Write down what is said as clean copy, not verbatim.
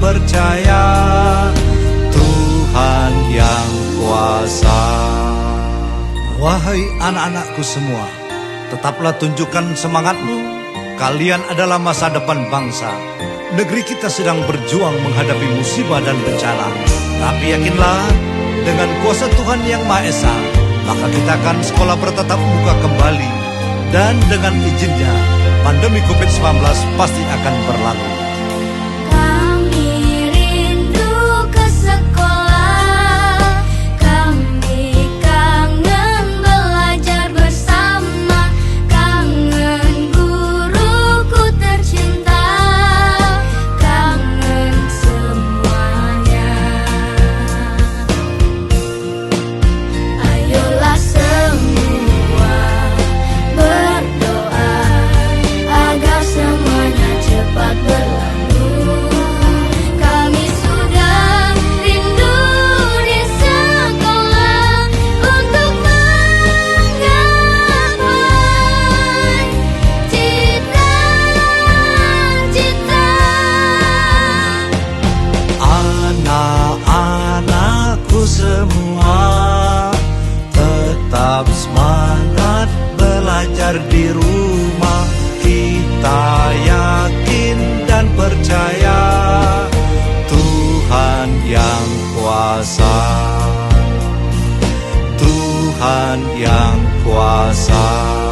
percaya, Tuhan yang kuasa. Wahai anak-anakku semua, tetaplah tunjukkan semangatmu. Kalian adalah masa depan bangsa. Negeri kita sedang berjuang menghadapi musibah dan bencana. Tapi yakinlah, dengan kuasa Tuhan Yang Maha Esa, maka kita akan sekolah bertatap muka kembali. Dan dengan izinnya, pandemi COVID-19 pasti akan berlalu. Tetap semangat belajar di rumah. Kita yakin dan percaya, Tuhan yang kuasa, Tuhan yang kuasa.